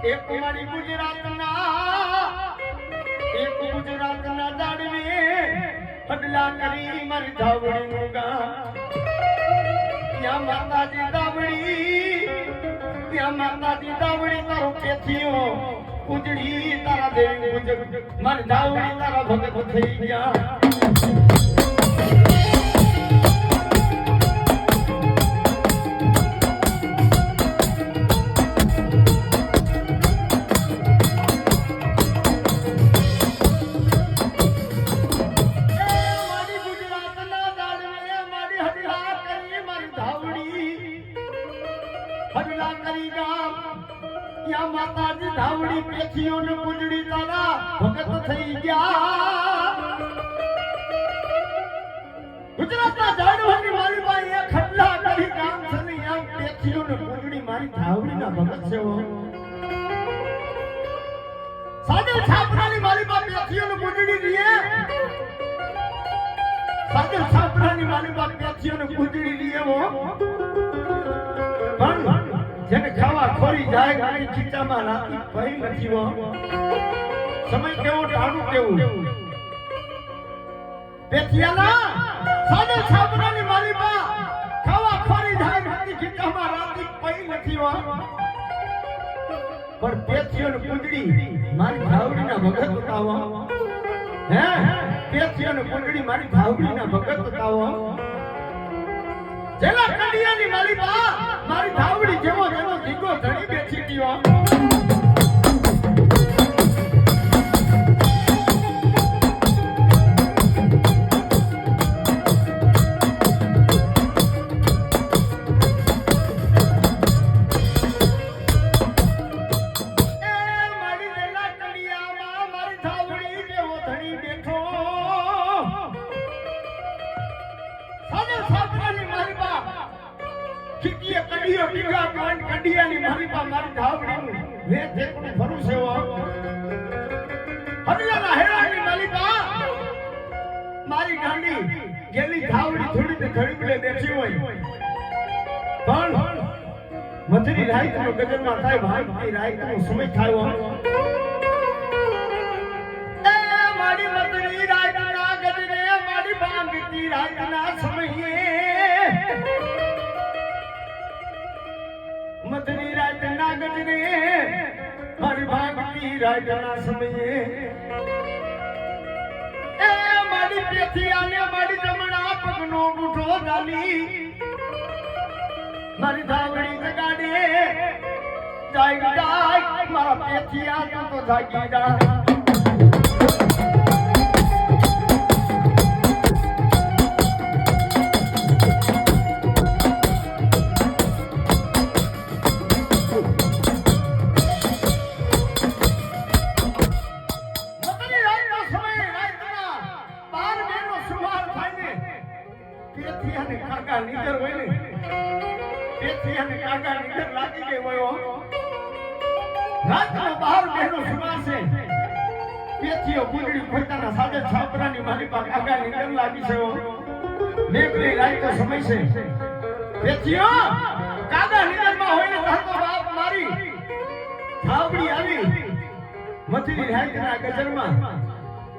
એક મારી ગુજરાતના દાડવે હડલા કરી મારી ધાવડી મુગા ત્યાં માતાજી દાવડી તારો કેથીઓ ઉજળી તારા દેવી પૂજક મારી ધાવડી તારા ભગત થઈ ગયા માતાજી ધાવડી પેથીઓ ને પૂજડી તારા ભગત થઈ ગયા ગુજરાતના જાડવાની મારી પાસે ખડલા કરી કામ સની આમ પેથીઓ ને પૂજડી મારી ધાવડીના ભગત છે સાજલ છાપરાની મારી પાસે પેથીઓ ને પૂજડી રીએ સાજલ છાપરાની મારી પાસે પેથીઓ ને પૂજડી રીએ પણ જેને ખાવા ખોરી જાય ગાડી ખીચામાં રાતી ભઈ નથી વો સમય કેવો ટાણું કેવું પેથિયાના સાદે છાપરાની માલીમાં ખાવા ખોરી જાય ગાડી ખીચામાં રાતી ભઈ નથી વો પણ પેથિયોની પૂંજડી મારી ધાવડીના ભગત બતાવો હે પેથિયોની પૂંજડી મારી ધાવડીના ભગત બતાવો જેલા કડિયાની માલીમાં મારી ધાવડી જેવો જેવો ધીકો ધણી બેઠી ગયો કડિયાની મારી પા મારી ધાવડીનું વે દેખને ભરું છે હરિયાના હેરાની મારી પા મારી ગાંડી ગેલી ધાવડી થોડી તે ઘડીબલે બેઠી હોય પણ મધરી રાઈતનો ગજરમાં થાય ભાઈ રાઈતનો સમય થાય એ મારી મધરી રાઈતના ગજરે મારી ભાંગતી રાઈતના સમયે મધની રાત ના ગજરે મારી ભાગતી રાત ના સમયે એ મારી પેથિયાને મારી જમણા પગનો ગુઠો ડાલી મારી ધાવડી જગાડે જાય મારા પેથિયા તો જાગી જા છાપરાની મારી પાસે આગળ નીકળ લાગી છે મેઘની રાત તો સમય છે પેથીઓ કાગા નીકળમાં હોય ને તો બાપ મારી ધાવડી આવી મથરી રાતના ગજરમાં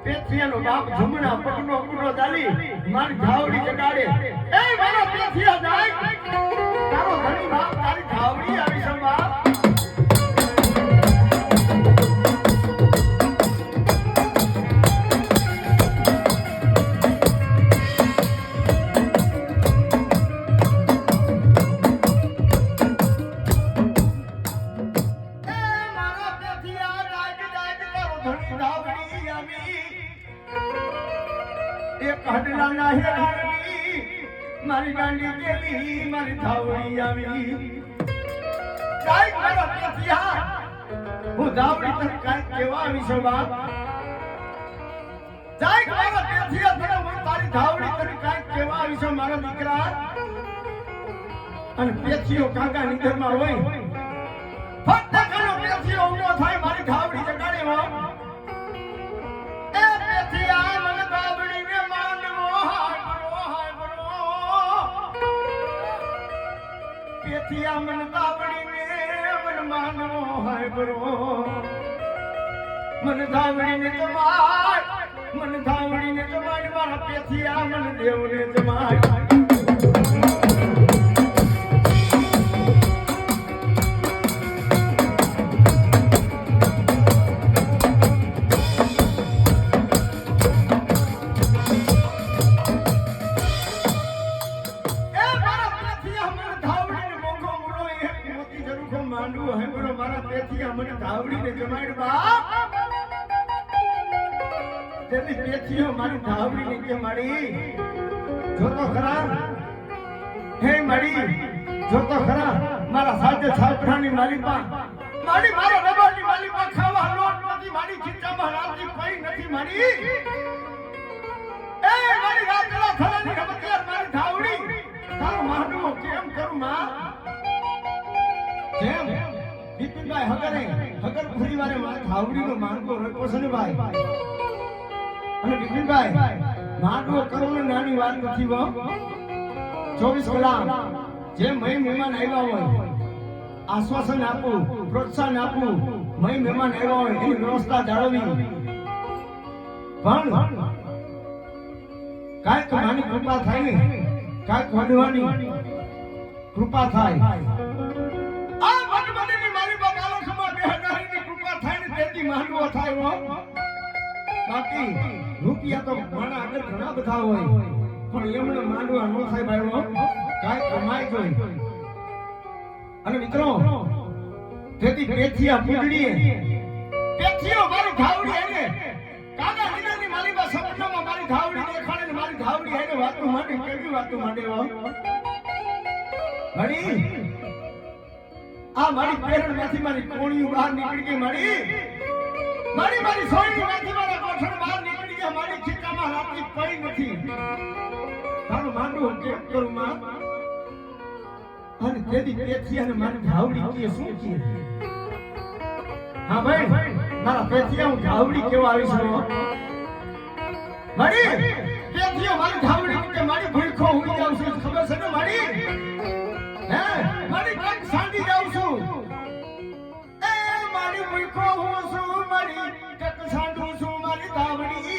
પેથિયાનો બાપ જમણા પગનો ગુનો દાલી મારી ધાવડી જગાડે એ મારો પેથિયા જાય તારો ધણી બાપ તારી ધાવડી આવી છે બાપ મારી ગાંડી કેલી મારી ધાવડી આવી કાઈ મારો પેથિયા હું ધાવડી તને કાઈ કેવા આવી છો બાપ જાય મારો પેથિયા તને હું તારી ધાવડી તને કાઈ કેવા આવી છો મારા દીકરા અને પેથિયો કાકા નીકળમાં હોય ફક્ત કાનો પેથિયો ઊભો થાય મારી ધાવડી જગાડે હો એ પેથિયા મને ધાવડીને માનવો પેથિયા મન ધાવડીને મન પણ માનો હાય બરો મન ધાવડીને જમાય મન ધાવડીને જમાય મારા પેથિયા મન દેવને જમાય મને ધાવડીને જમાડ બાપ તેની પેથીઓ મારી ધાવડીને કે માડી જોતો ખરા હે માડી જોતો ખરા મારા સાજે છાપરાની માલિકા માડી મારા રબાની માલિકા ખાવા લોટ નથી માડી ખીચામાં રાતી કોઈ નથી માડી એ મારી રાતલા થરાની રબતિયાર મારી ધાવડી તારો માંડવો કેમ કરું માં કેમ વિપિનભાઈ હગર ફરીવારે ધાવડીનો માંડવો રોક્યો છે ને ભાઈ અને વિપિનભાઈ માંડવો કરવો નાની વાત નથી હો 24 કલાક જે મહેમાન આવ્યા હોય આશ્વાસન આપવું પ્રોત્સાહન આપવું મહેમાન આવ્યા હોય એની વ્યવસ્થા જાળવવી પણ કાંઈક નાની કૃપા થાય ને કાંઈક વડવાની કૃપા થાય માંડવો થાય હો બાકી રૂપિયા તો મારા આગળ ઘણા બધા હોય પણ એમને માંડવા ન થાય ભાઈ હો કાઈ કમાઈ જોઈ અને મિત્રો તેથી પેથિયા પૂજડીએ પેથિયો મારી ધાવડી આને કાકા વિનાની મારી બા સપનામાં મારી ધાવડી દેખાડે ને મારી ધાવડી આને વાતો માંડે કેવી વાતો માંડે હો મારી આ મારી પેરણમાંથી મારી કોણીઓ બહાર નીકળી ગઈ મારી મારી સોયણીમાંથી મારા ગોઠણ બહાર નીકળી ગયા મારી ખીચામાં રાતી પડી નથી તારું માંડવું કેમ કરું માં અને તેદી પેથિયાને મારી ધાવડી કે શું કે હા ભાઈ મારા પેથિયા હું ધાવડી કેવા આવી છું મારી પેથિયો મારી ધાવડી કે મારી ભૂખો હોઈ જાવ છું ખબર છે ને મારી હે મારી કાક સાંડી જાઉં છું એ મારી ભૂખો હું છું મારી કાક સાંડું છું મારી ધાવડી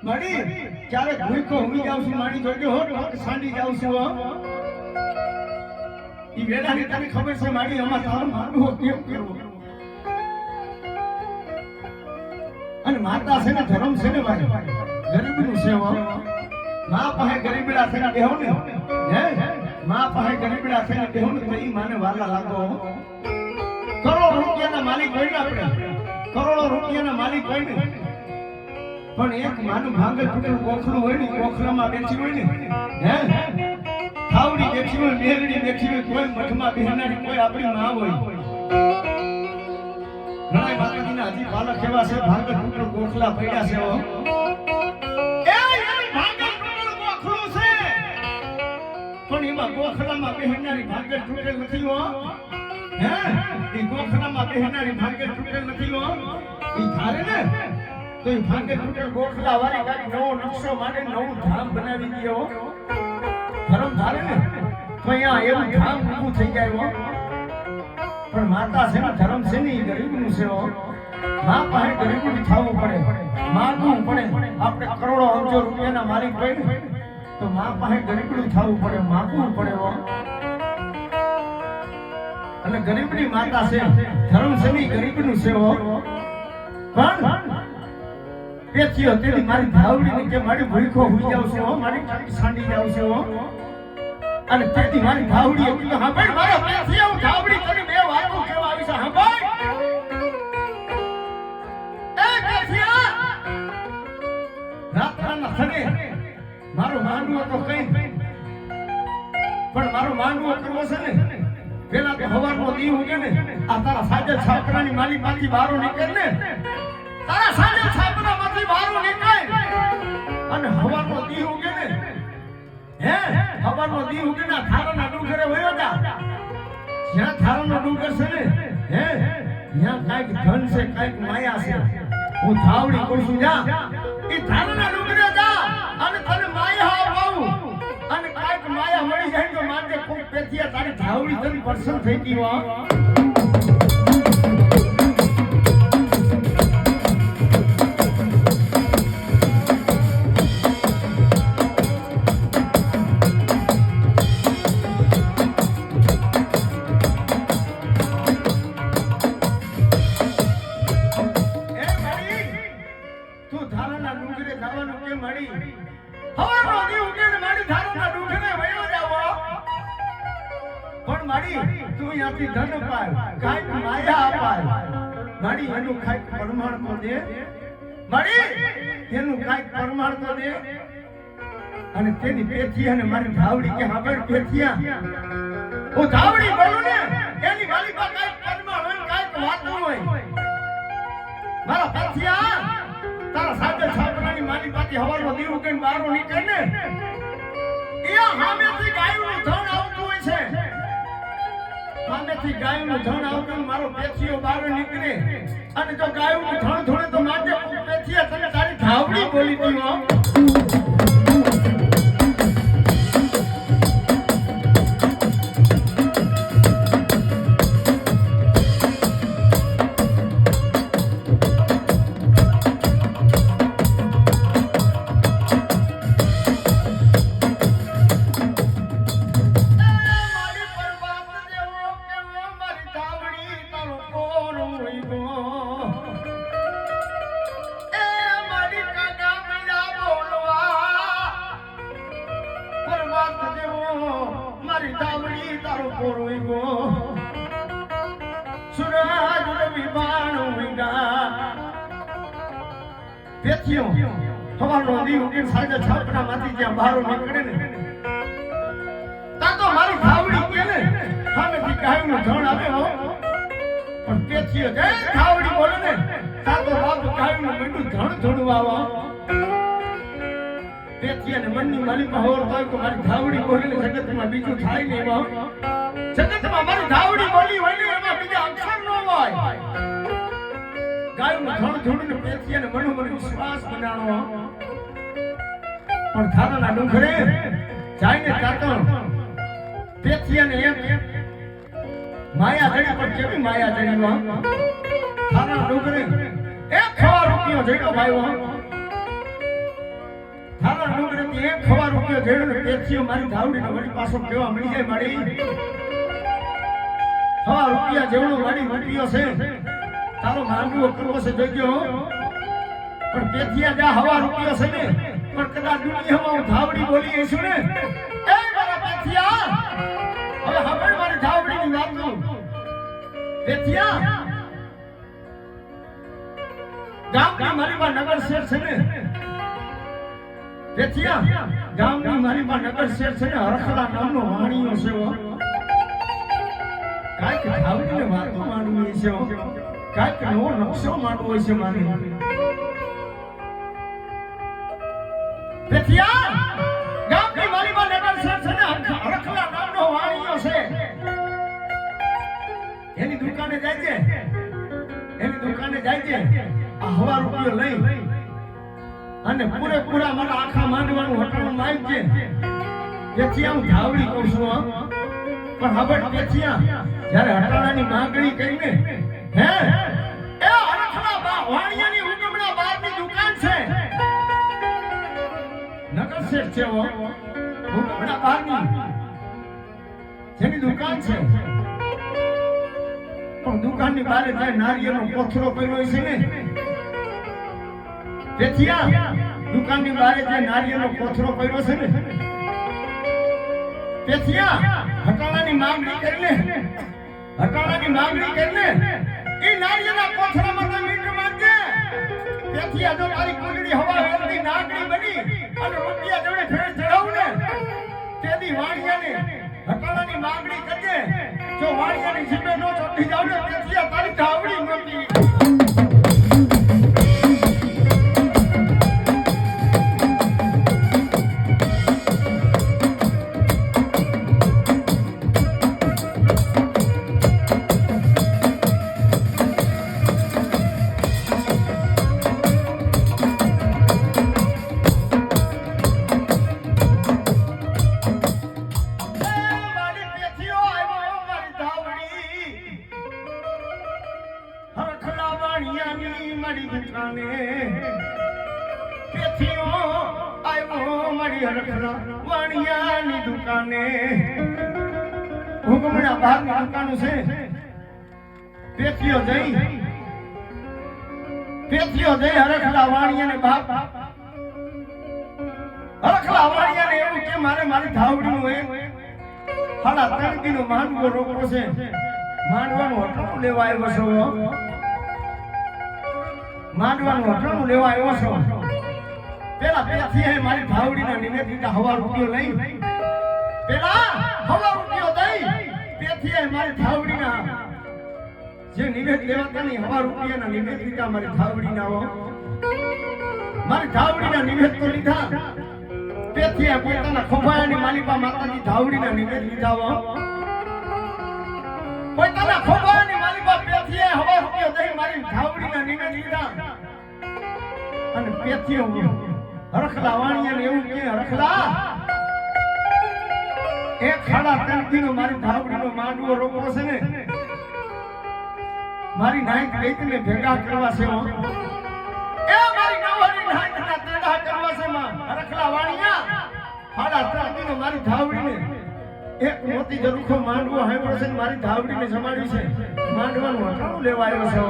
મારી ક્યારે ભૂખો હોઈ જાઉં છું મારી જોડે હો કાક સાંડી જાઉં છું હો ઈ વેલાની તને ખબર છે મારી અમાર તારું માંડવો કેમ કરવો અને માતા છે ને ધર્મ છે ને ભાઈ ગરીબનું છે હો માં પાસે ગરીબડા થઈને બેહો ને હે માં પાસે ગરીબડા થઈને બેહો ને તો ઈ માને વાલા લાગો કરોડો રૂપિયાના માલિક હોય ને આપણે કરોડો રૂપિયાના માલિક હોય ને પણ એક માનું ભાંગર તૂટેલું કોખલું હોય ને કોખલામાં બેઠી હોય ને હે થાવડી બેઠી હોય મેરડી બેઠી હોય કોઈ મઠમાં બેહનારી કોઈ આપણી માં હોય ઘણા માતાજીના હજી બાલક એવા છે ભાંગર તૂટેલું કોખલા પડ્યા છે હો પણ એમાં ગોખલામાં બેહનારી ભાંગર તૂટેલ નથી હો હે ઈ ગોખલામાં બેહનારી ભાંગર તૂટેલ નથી હો ઈ ધારે ને તો ઈ ભાંગર તૂટેલ ગોખલા વાળી કાક નવો નકશો માટે નવું ધામ બનાવી દયો ધર્મ ધારે ને તો અહીંયા એવું ધામ ઊભું થઈ જાય હો પણ માતા છે ને ધર્મ છે ને ઈ ગરીબનું છે હો માં પાસે ગરીબનું થવું પડે માંગવું પડે આપણે કરોડો અબજો રૂપિયાના માલિક હોય ને તો માં પાસે ગરીબનું થવું પડે માંગવું પડે હો અને ગરીબની માતા છે ધર્મ છે ને ગરીબનું છે હો પણ પેથિયો તેની મારી ધાવડીને કે મારી ભૂખો હોઈ જાવ છું હો મારી સાંડી જાવ છું હો અને તેની મારી ધાવડી એવું તો હા ભાઈ મારા પેથિયો હું ધાવડી તને બે વાતો કેવા આવી છે હા ભાઈ એ પેથિયા રાતના થને મારો માંડવો તો કઈ પણ મારો માંડવો કરવો છે ને પેલા કે હવારનો દી ઉગે ને આ તારા સાજે છાપરાની માલી માંથી બહાર નીકળ ને તારા સાજે છાપરા માંથી બહાર નીકળ અને હવારનો દી ઉગે ને હે હવારનો દી ઉગે ને થારાના ડુંગરે વયો જા જ્યાં થારાનો ડુંગર છે ને હે ત્યાં કાઈક ધન છે કાઈક માયા છે હું ધાવડી કરું છું જા ઈ થારાના ડુંગરે જા અને તને માયા આવું અને કાઈક માયા મળી જાય તો માટે ખૂબ પેથિયા તારી ધાવડી તને પસંદ થઈ ગઈ હો ધન પાય કાંઈક માયા અપાય માડી એનું કાંઈક પ્રમાણ તો દે માડી એનું કાંઈક પ્રમાણ તો દે અને તેની પેથિયા ને મારી ધાવડી કે આગળ પેથિયા હું ધાવડી બોલું ને એની મારી પાસે કાંઈક પ્રમાણ હોય કાંઈક વાતો હોય મારા પેથિયા તારા સાથે છાપરાની મારી પાસે હવારનો દીવ કે બારો નીકળે ને એ સામેથી ગાયનું ધન આવતું હોય છે સામેથી ગાયનું ધણ આવતું મારો પેથિયો બહાર નીકળે અને જો ગાયનું ધણ ધોળે તો માટે પેથિયા તને તારી ધાવડી બોલી દીધો હવાનો દીવ કે સાજે છાપના માંથી જ્યાં બહાર નીકળે ને તા તો મારી ધાવડી કે ને સામેથી ગાયનું ધણ આવે હો પણ પેથિયો જય ધાવડી બોલે ને તા તો બાપ ગાયનું મંડું ધણ ધોડવા આવો પેથિયાને મનની માલિકમાં હોર થાય તો મારી ધાવડી બોલે ને જગતમાં બીજું થાય નહીં હો જગતમાં મારી ધાવડી બોલી હોય ને એમાં બીજા અક્ષર ન હોય ગાયનું ધણ ધોડીને પેથિયાને મનોમન વિશ્વાસ બનાવો પણ થારાના ડુંગરે જાઈને તાતો પેથિયાને એમ માયા જડી પર કેવી માયા જડી વા થારાના ડુંગરે એક ખવા રૂપિયો જડ્યો ભાઈ વા થારાના ડુંગરે એક ખવા રૂપિયો જડ્યો ને પેથિયો મારી ધાવડીને વળી પાછો કેવા મળી જાય મારી ખવા રૂપિયા જેવડો મારી વટીયો છે તારો માંગવો કરવો છે જોજો પણ પેથિયા જા હવા રૂપિયો છે ને પણ કદાચ દુનિયામાં હું ધાવડી બોલી હશું ને એ મારા પેથિયા હવે હવે મારી ધાવડીની વાત કરું પેથિયા ગામની મારી માં નગર શેર છે ને પેથિયા ગામની મારી માં નગર શેર છે ને હરખડા નામનો વાણીયો છે કાંઈક ધાવડીને વાતો માંડવી છે કાંઈક નવો નકશો માંડવો છે મારી પેથિયા ગામની મારી માં નગર શેર છે ને હરખડા નામનો વાણીયો છે એની દુકાને જાય છે આ હવા રૂપિયો લઈ અને પૂરેપૂરા મારા આખા માંડવાનું હટાણું માઈ છે પેથિયા હું ધાવડી કહું છું પણ હવે પેથિયા જ્યારે હટાણાની માંગણી કરીને હે એ હરખડા વાણિયાની ઉગમણા બારની દુકાન છે નગર શેઠ છે ઉગમણા બારની જેની દુકાન છે પણ દુકાનની બહાર જાય નારિયેળનો કોથળો કર્યો છે ને પેથિયા દુકાનની બહાર જાય નારિયેળનો કોથળો કર્યો છે ને પેથિયા હટાણાની માંગણી કરીને એ નારિયેળના કોથળામાં તો મીંડ માંગે પેથિયા જો તારી કુંડળી હવા વેલની નાગણી બની અને રૂપિયા જોડે ફેર ચડાવું ને તેદી વાણિયાને હટાણાની માંગણી કરજે જો વાણિયાની જીભે નો ચોટી જાવ ને પેથિયા તારી ધાવડી મોટી મારી દુકાને પેથીઓ આવ્યો મારી હરખલા વાણિયાની દુકાને હુકમણા બહારની દુકાનો છે પેથીઓ જઈ હરખલા વાણિયાને બાપ હરખલા વાણિયાને એવું કે મારે મારી ધાવડીનું એ હાડા 3 દિનો માંડવો રોકડો છે માંડવાનું હટાણું લેવા આવ્યો છો માંડવાનું હટાણું લેવા આવ્યો છો પેલા પેથી મારી ધાવડીના નિવેદિતા હવા રૂપિયો લઈ પેલા હવા રૂપિયો દઈ પેથી મારી ધાવડીના જે નિવેદ લેવા તેની હવા રૂપિયાના નિવેદિતા મારી ધાવડીના હો મારી ધાવડીના નિવેદ તો લીધા પેથી પોતાના ખોભાયાની માલિકા માતાજી ધાવડીના નિવેદ લીધા હો પોતાના ખોભાયાની માલિકા પેથી હવા રૂપિયો દઈ મારી ધાવડીના નિવેદ લીધા અને પેથી હરખલા વાણિયાને એવું કે હરખલા એક ખાડા 3 દિનો મારી ધાવડીનો માંડવો રોકવો છે ને મારી નાઈટ લઈને ભેગા કરવા છે એ મારી નવરી નાઈટના તેડા કરવા છે માં હરખલા વાણિયા ખાડા 3 દિનો મારી ધાવડીને એક મોતી જરુખો માંડવો હાંભળો છે મારી ધાવડીને જમાડી છે માંડવાનું હટાણું લેવા આવ્યો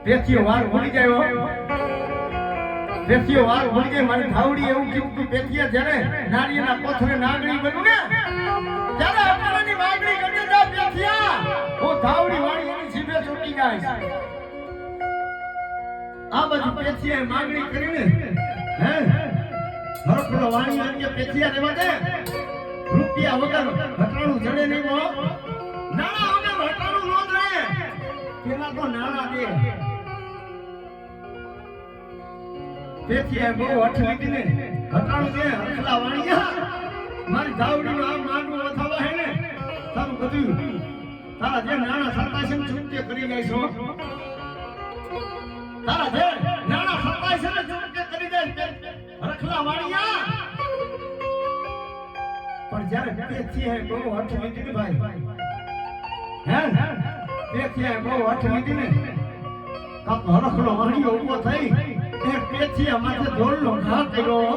છે પેથીઓ વાર ભૂલી જાય પેથીઓ વાર ભૂલી ગઈ મારી ધાવડી એવું કીધું કે પેથીએ જ્યારે નાળિયેરના પથરે નાગણી બન્યું ને ત્યારે અપરાની માંગણી કરી દે પેથિયા હું ધાવડી વાળી એની જીભે ચોટી જાય આ બધી પેથીએ માંગણી કરીને હે હરખલો વાણી આંગે પેથિયા રેવા દે રૂપિયા વગર હટાણું જડે નહીં હો નાણા વગર હટાણું નો જડે પેલા તો નાણા દે પેથીએ બહુ હઠ લીધી ને હટાણું દે હરખલા વાણીયા મારી ધાવડીનો આ માંડવો વધાવા હે ને તારું બધું તારા જે નાણા સરતા છે ને ચૂકે કરી જાય છો તારા જે નાણા સરતા છે ને ચૂકે કરી જાય હરખલા વાણીયા પણ જ્યારે પેથીએ બહુ હઠ લીધી ને ભાઈ હે પેથીએ બહુ હઠ લીધી ને કાપ હરખલો વાણીયો ઊભો થઈ એ પેથીએ માથે ઢોલનો ઘા કર્યો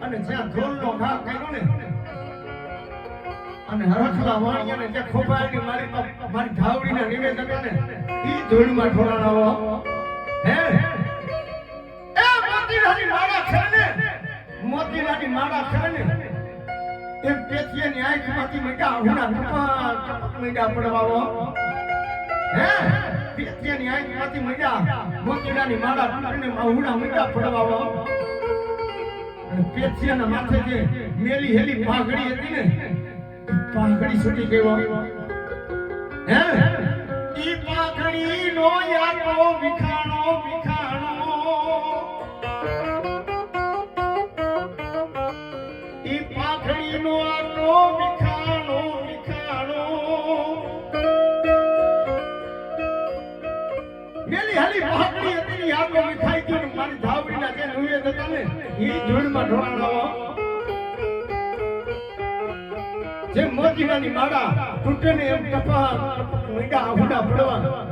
અને જ્યાં ઢોલનો ઘા કર્યો ને અને હરખલા વાણિયાને જે ખોભાની મારી ધાવડીના નિવેદ હતા ને ઈ ધૂળમાં ઢોળાણો હે એ મોતીરાની માળા છે ને મોતીરાની માળા છે ને એમ પેથીએની આંખમાંથી મીઠા હુના ટપક મીઠા પડવાવો હે પેથીએની આંખમાંથી મીઠા મોતીરાની માળા તૂટીને હુના મીઠા પડવાવો પેથિયાના માથે જે મેલી હેલી પાઘડી હતી ને પાઘડી છૂટી ગયો હે ઈ પાઘડી નો યારો વિખાણો ઈ પાઘડી નો યારો વિખાણો મેલી હેલી પાઘડી હતી ને યારો વિખાઈ ગયો ને મારી ધાવડીના જે નિવેદ હતા ને ઈ ધૂળમાં ઢોળાણો જે મોતીરાની માળા તૂટે ને એમ ટપા મીઠા આહુડા પડવા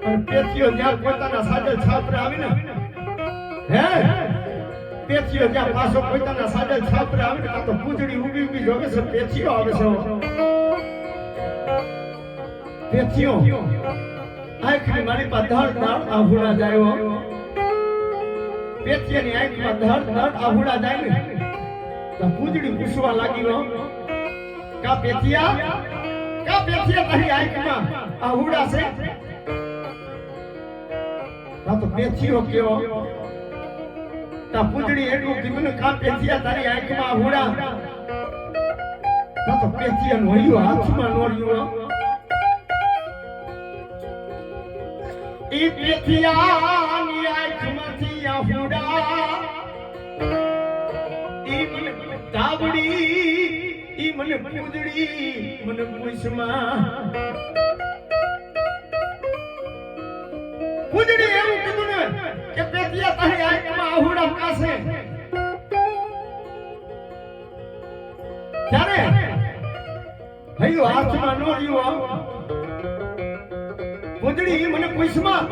અને પેથીઓ જ્યાં પોતાના સાજલ છાપરે આવી ને હે પેથીઓ જ્યાં પાછો પોતાના સાજલ છાપરે આવી ને તો પૂજડી ઊભી ઊભી જોવે છે પેથીઓ આવે છે પેથીઓ આખરી મારી પાસે ધડ આહુડા જાય પેથીયાની આંખમાં ધડ આહુડા જાય ને તો પૂજડી પૂછવા લાગી રો કા પેથિયા તારી આંખમાં આહુડા છે તો પેથિયો કેવો તા પૂજડી એટલું કીધું ને કા પેથિયા તારી આંખમાં આહુડા તો પેથિયા નો હાથમાં નો રહ્યો ઈ પેથિયાની આંખમાંથી આહુડા ઈ મને ધાવડી ઈ મને પૂજડી મને પૂછમાં પૂજડી એવું કીધું ને કે પેથિયા તારી આંખમાં આહુડા કાશે ત્યારે હૈયો હાથમાં નો રહ્યો પૂજડી મને પૂછમાં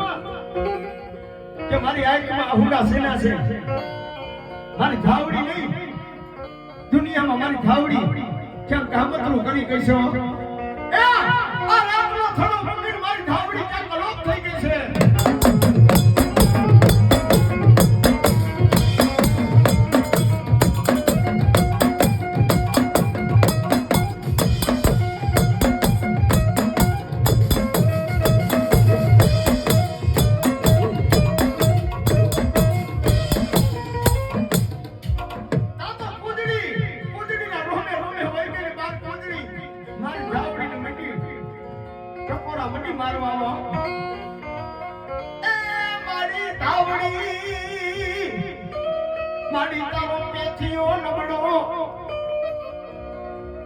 કે મારી આંખમાં આહુડા સેના છે મારી ધાવડી નહીં દુનિયામાં મારી ધાવડી કેમ કામતરું કરી કહીશો એ આ રાતનો થોડો મંદિર મારી ધાવડી ક્યાંક લોપ થઈ ગઈ છે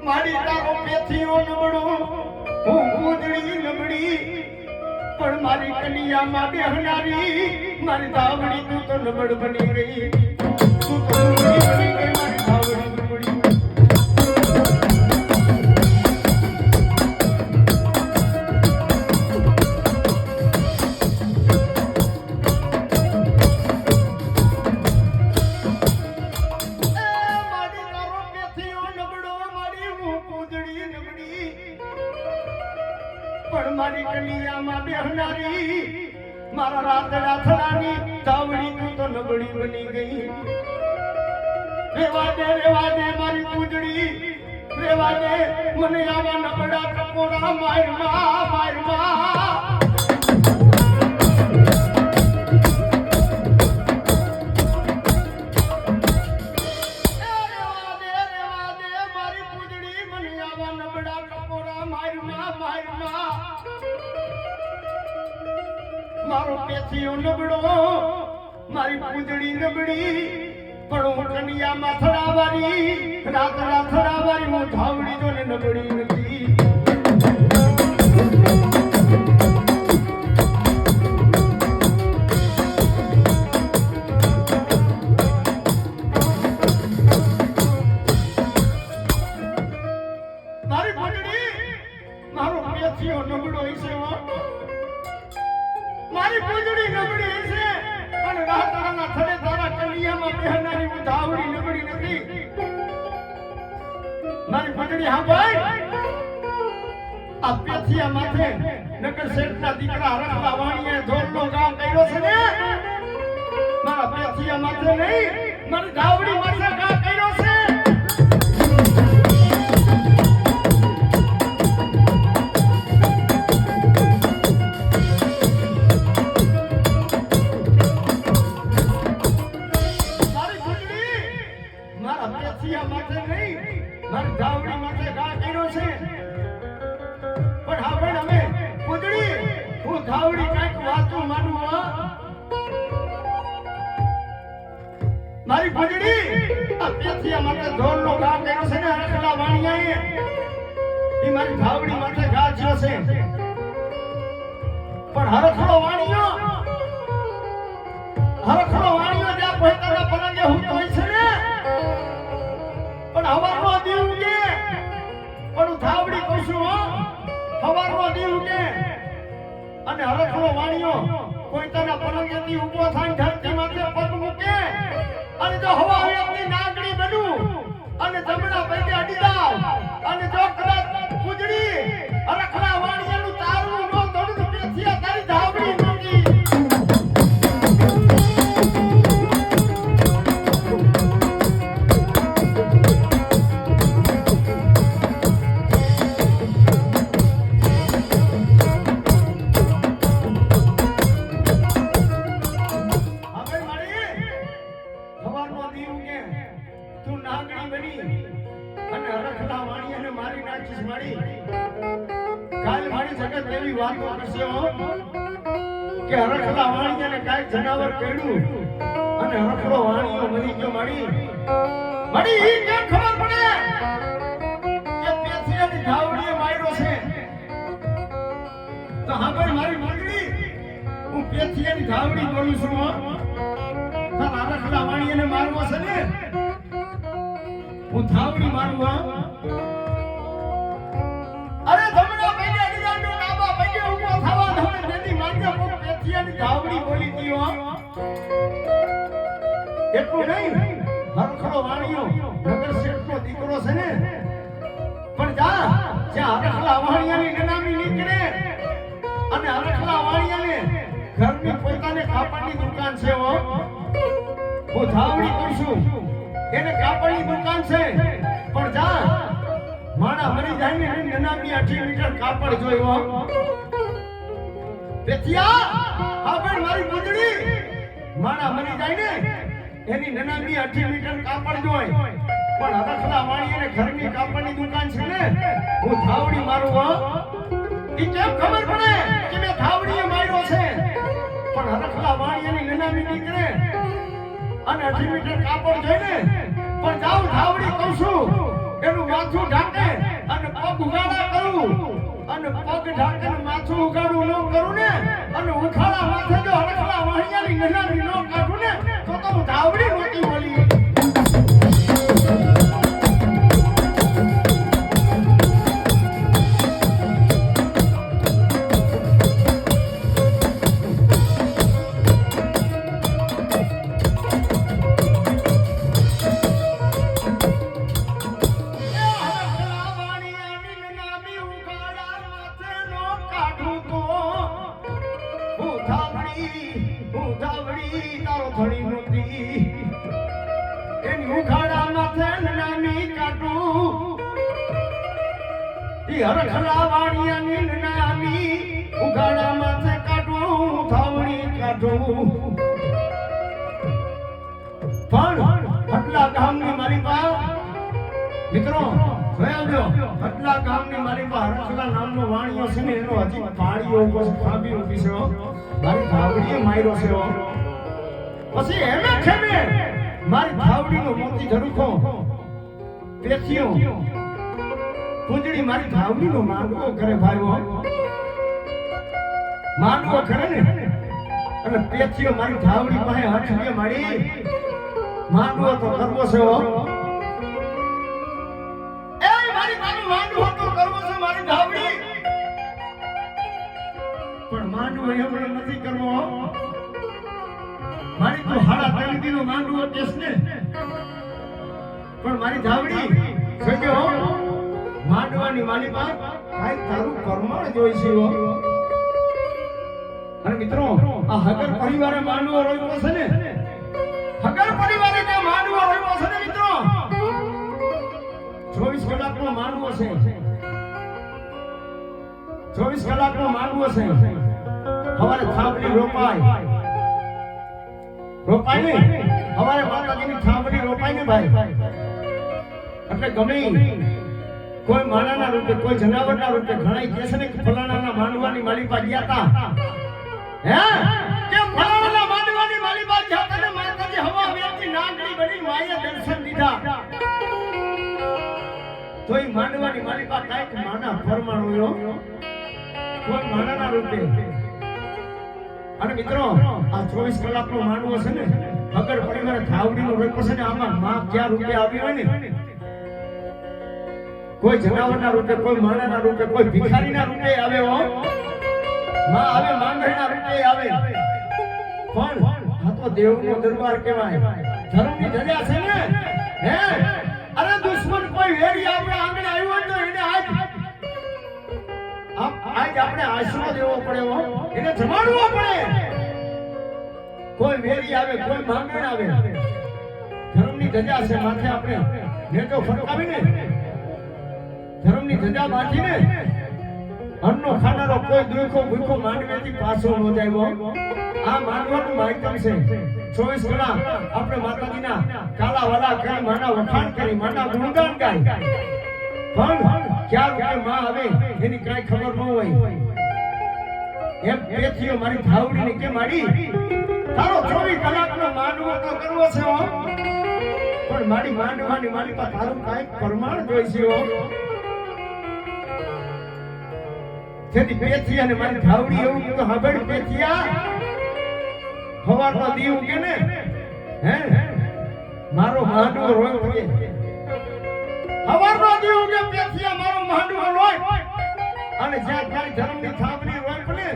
મારી તારો પેથિયો નબળો હું પૂજડી નબળી પણ મારી કન્યામાં બેહનારી મારી ધાવડી તું તો નબળ બની ગઈ તું તો નબળી બની ગઈ મારી ધાવડી નબળી મારી કન્યામાં બેહનારી મારા રાતડા થડાની ધાવડી તું તો નબળી બની ગઈ રેવા દે મારી પૂજડી રેવા દે મને આવા નબળા ટકોરા મારમાં મારો પેથિયો નબળો મારી પૂજડી નબળી પણ હું કન્યામાં થડાવારી રાતડા થડાવારી હું ધાવડી તો ને નબળી નથી મારી પૂજડી મારો પેથિયો નબળો છે મારી પૂજડી નબળી છે અને રાતડાના થડે તારા કલિયામાં બેહનારી હું ધાવડી નબળી નથી મારી પૂજડી હા ભાઈ આ પેથિયા માથે નગર શેઠના દીકરા હરખલા વાણીએ ધોરનો ગામ કર્યો છે ને મારા પેથિયા માથે નહીં મારી ધાવડી માથે ગામ કર્યો છે મારી ધાવડી માથે ગા કર્યો છે પણ હવે અમે પૂજડી હું ધાવડી કાંઈક વાતું માનું મારી પૂજડી આ પેથિયા માથે ઢોલનો ગા કર્યો છે ને હરખલા વાણિયાએ ઈ મારી ધાવડી માથે ગા જ્યો છે પણ હરખલો વાણિયો જ્યાં પોતાના પલંગે હું હોય છે ને પણ હવારનો દીવ ઉગે પણ હું ધાવડી કશું હવારનો દીવ ઉગે અને હરખલો વાણિયો કોઈ તના પલંગેથી ઊભો થાય ધરતી માથે પગ મૂકે અને જો હવા વેગની નાગડી બનું અને જમણા પગે અડી જાવ અને જો કદાચ પૂજડી હરખલા વાણિયાનું તારવું નો દોડું પેથિયા તારી ધાવડી મૂકી કાલ મારી જગત એવી વાતો કરશે કે હરખલા વાણિયાને કાંઈક જનાવર કર્યું અને હરખલો વાણિયો મરી ગયો માડી ઈ કેમ ખબર પડે કે પેથિયાની ધાવડીએ માર્યો છે તો હા ભાઈ મારી મંડળી હું પેથિયાની ધાવડી બોલું છું તારા હરખલા વાણિયાને મારવો છે ને હું ધાવડી મારું હા અરે ધમણા પૈડે અડીદાંડો ડાબા પૈડે ઊભો થવા ધમણે તેની માંગે કો પેથિયાની ધાવડી બોલી દીયો એટલું નહીં હરખલો વાણિયો નગર શેઠનો દીકરો છે ને પણ જા જ્યાં હરખલા વાણિયાની નનામી નીકળે અને હરખલા વાણિયાને ઘરની પોતાને કાપડની દુકાન છે હું ધાવડી કરશું એને કાપડની દુકાન છે પણ જા માણા મરી જાય ને નનામી 8 મીટર કાપડ જોયો પેથિયા હા ભાઈ મારી મંડળી માણા મરી જાય ને એની નનામી 8 મીટર કાપડ જોઈ પણ હરખલા વાણિયાને ઘરની કાપડની દુકાન છે ને હું ધાવડી મારું ઈ કેમ ખબર પડે કે મેં ધાવડીએ માર્યો છે પણ હરખલા વાણિયાની નનામી નીકળે અને 8 મીટર કાપડ જોઈને પણ જાઉં ધાવડી કહું છું એનું માથું ઢાંકે અને પગ ઉગાડા કરું અને પગ ઢાંકે માથું ઉગાડું ન કરું ને અને ઉખાડા માથે જો હરખલા વાણિયાની નનામી ન કાઢું ને તો હું ધાવડી નહોતી બોલી તારો ધણી નોતી એની ઉખાડા માથે નનામી કાઢું ઈ હરખલા વાણિયાની નનામી ઉખાડા માથે કાઢું ધાવણી કાઢું પણ હટલા ગામની મારી પાસે મિત્રો જોયો હટલા ગામની મારી પાસે હરખલા નામનો વાણિયો છે ને એનો હજી પાળીઓ ઉભો છે ખાબી ઊભી છે મારી ધાવડીએ માર્યો છે પછી એમે ખેમે મારી ધાવડીનો મોતી ધરુખો પેથિયો પૂંજડી મારી ધાવડીનો માંડવો કરે ભાઈઓ માંડવો કરે ને અને પેથિયો મારી ધાવડી પાસે હઠીએ મારી માંડવો તો કરવો છે એ મારી માંડવો તો કરવો છે મારી ધાવડી પણ માંડવો એમણે નથી કરવો મારી તો હાડા તળીનો માંડવો કેસ ને પણ મારી ધાવડી જોજો માંડવાની માલી પાસે કાઈ તારું કર્મણ જોઈ છે અને મિત્રો આ હગર પરિવારે માંડવો રોયો છે ને હગર પરિવારે જે માંડવો રોયો છે ને મિત્રો 24 કલાકનો માંડવો છે 24 કલાકનો માંડવો છે હવારે થાંભલી રોપાય ને હવારે માતાજીની થાંભલી રોપાય ને ભાઈ એટલે ગમે કોઈ માણાના રૂપે કોઈ જનાવરના રૂપે ઘણાય કહે છે ને કે ફલાણાના માંડવાની માલી પાસે ગયા હતા હે કે ફલાણાના માંડવાની માલી પાસે ગયા હતા ને માતાજી હવા વેચી નાગડી બની માયે દર્શન દીધા તો એ માંડવાની માલી પાસે કાંઈક માના ફરમાણો કોઈ માણાના રૂપે અને મિત્રો આ 24 કલાકનો માંડવો છે ને અગર પરિવારે ધાવડીનો રોક્યો છે ને આમાં માં ક્યાં રૂપે આવી હોય ને કોઈ જનાવરના રૂપે કોઈ માણાના રૂપે કોઈ ભિખારીના રૂપે આવે માં આવે માંગણીના રૂપે આવે પણ આ તો દેવનો દરબાર કહેવાય ધર્મની ધજા છે ને હે અરે દુશ્મન કોઈ વેરી આપણે આંગણે આવ્યો તો એને આજ આપણે આશરો દેવો પડે એને જમાડવો પડે કોઈ વેરી આવે કોઈ માંગણ આવે ધર્મની ધજા છે માથે આપણે નેજો ફરકાવીને ધર્મની ધજા બાંધીને અન્નો ખાનારો કોઈ દુખો ભૂખો માંડવેથી પાછો ન જાય આ માંડવાનું માધ્યમ છે 24 કલાક આપણે માતાજીના કાલા વાલા કરી માના વખાણ કરી માના ગુણગાન ગાય પણ ક્યાં રૂપે માં આવે એની કાઈ ખબર ન હોય એમ પેથીઓ મારી ધાવડીને કે માડી તારો 24 કલાકનો માંડવો તો કરવો છે હો, પણ મારી માંડવાની મારી પાસે તારું કાંઈક પ્રમાણ જોઈશે હો. જેથી પેથી અને મારી ધાવડી એવું તો હબડ પેથિયા હવારનો દીવ કે ને હે મારો માંડવો રોય કે હવારનો દીવ કે પેથિયા મારો માંડવો રોય અને જ્યાં તારી ધર્મની થાબડી રોય ને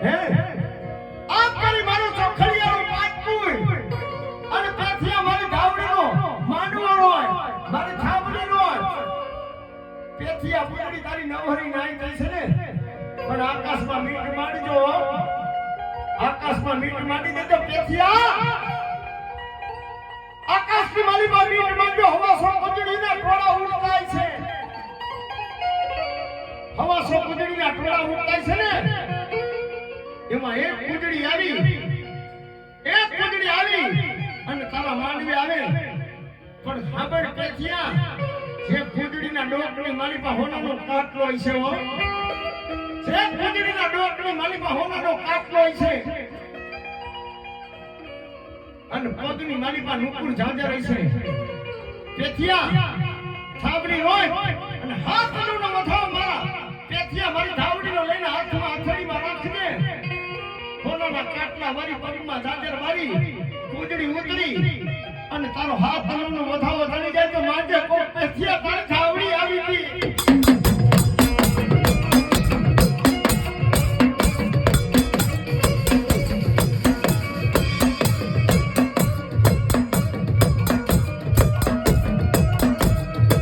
હે આ કરી મારો ચોખડિયાનો પાટકુય અને પેથિયા મારી ધાવડીનો માંડવો રોય મારી થાબડી રોય પેથિયા પૂરી તારી નવહરી નાઈ ગઈ છે ને, પણ આકાશમાં મીટ માંડજો, આકાશમાં મીટ માંડી દેજો પેથિયા, આકાશની માલીમાં મીટ માંડજો. હવાસો કુજડીના ટોળા ઉડતાય છે, હવાસો કુજડીના ટોળા ઉડતાય છે ને, એમાં એક કુજડી આવી અને તારા માંડવી આવે, પણ સાંભળ પેથિયા જે કુજડીના ડોકની માલીમાં હોનાનો કાટલો છે હો, જે કુજડીના ડોકની માલીમાં હોનાનો કાટલો છે અને પગની માલીમાં નુપુર ઝાંઝર છે. પેથિયા થાબડી હોય અને હાથ નો મથાવ મારા પેથિયા મારી ધાવડીનો લઈને હાથમાં હથેળીમાં રાખજે, હોનાના કાટલા મારી પગમાં ઝાંઝર મારી કુજડી ઉતરી અને તારો હાથ નો વધાવો ધણી જાય તો માંજે કોઈ પેથિયા તારી ધાવડી આવી ગઈ.